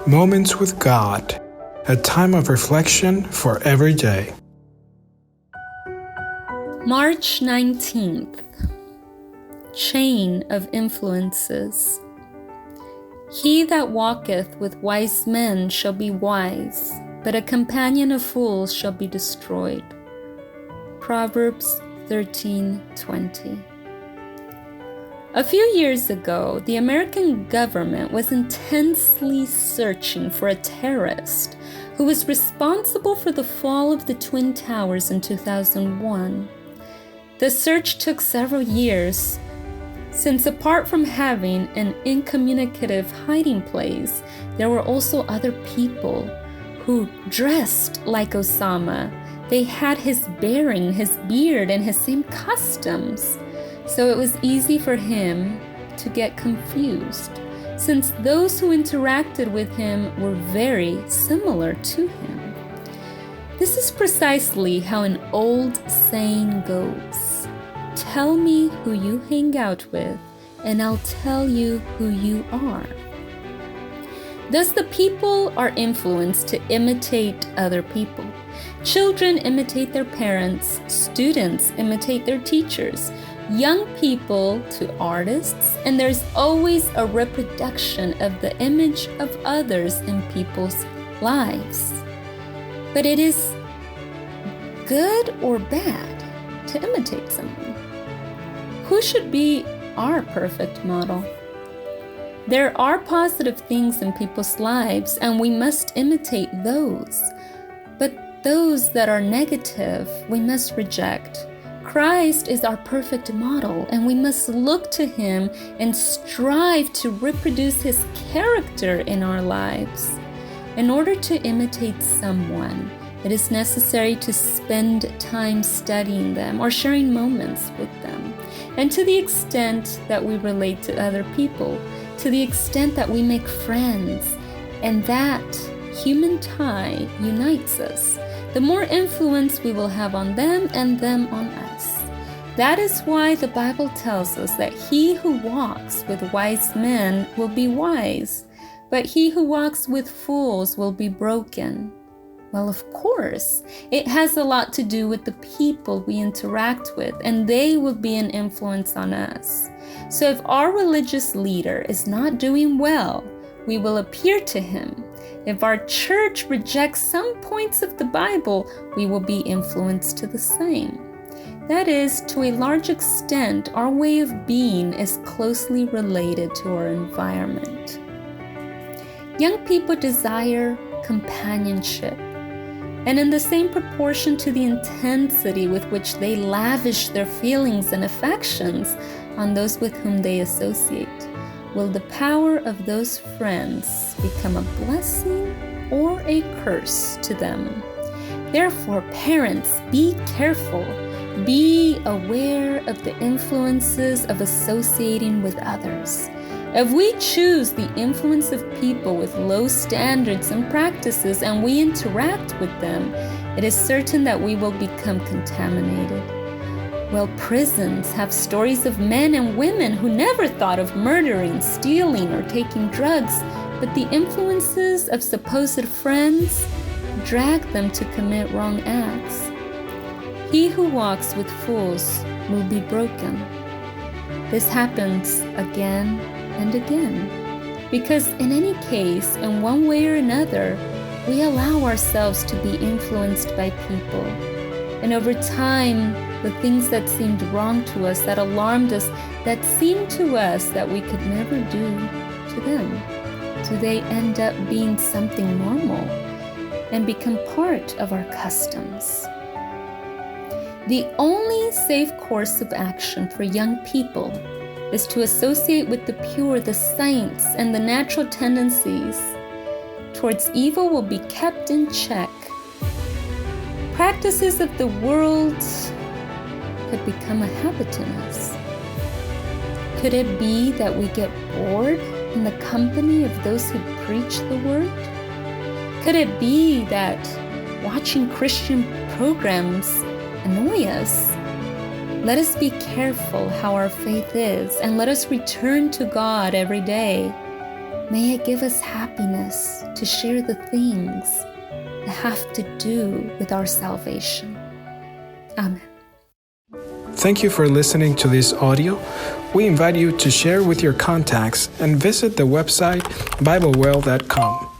Moments with God, a time of reflection for every day. March 19th. Chain of Influences. He that walketh with wise men shall be wise, but a companion of fools shall be destroyed. Proverbs 13:20. A few years ago, the American government was intensely searching for a terrorist who was responsible for the fall of the Twin Towers in 2001. The search took several years, since apart from having an incommunicative hiding place, there were also other people who dressed like Osama. They had his bearing, his beard, and his same customs. So it was easy for him to get confused, since those who interacted with him were very similar to him. This is precisely how an old saying goes: tell me who you hang out with, and I'll tell you who you are. Thus, the people are influenced to imitate other people. Children imitate their parents, students imitate their teachers, young people to artists, and there's always a reproduction of the image of others in people's lives. But it is good or bad to imitate someone? Who should be our perfect model? There are positive things in people's lives, and we must imitate those. But those that are negative, we must reject. Christ is our perfect model, and we must look to him and strive to reproduce his character in our lives. In order to imitate someone, it is necessary to spend time studying them or sharing moments with them. And to the extent that we relate to other people, to the extent that we make friends, and that human tie unites us, the more influence we will have on them and them on us. That is why the Bible tells us that he who walks with wise men will be wise, but he who walks with fools will be broken. Well, of course, it has a lot to do with the people we interact with, and they will be an influence on us. So if our religious leader is not doing well, we will appear to him. If our church rejects some points of the Bible, we will be influenced to the same. That is, to a large extent, our way of being is closely related to our environment. Young people desire companionship, and in the same proportion to the intensity with which they lavish their feelings and affections on those with whom they associate, will the power of those friends become a blessing or a curse to them. Therefore, parents, be careful. Be aware of the influences of associating with others. If we choose the influence of people with low standards and practices and we interact with them, it is certain that we will become contaminated. Well, prisons have stories of men and women who never thought of murdering, stealing, or taking drugs, but the influences of supposed friends drag them to commit wrong acts. He who walks with fools will be broken. This happens again and again, because in any case, in one way or another, we allow ourselves to be influenced by people. And over time, the things that seemed wrong to us, that alarmed us, that seemed to us that we could never do to them, do they end up being something normal and become part of our customs? The only safe course of action for young people is to associate with the pure, the saints, and the natural tendencies towards evil will be kept in check. Practices of the world could become a habit in us. Could it be that we get bored in the company of those who preach the word? Could it be that watching Christian programs annoy us? Let us be careful how our faith is, and let us return to God every day. May it give us happiness to share the things that have to do with our salvation. Amen. Thank you for listening to this audio. We invite you to share with your contacts and visit the website BibleWell.com.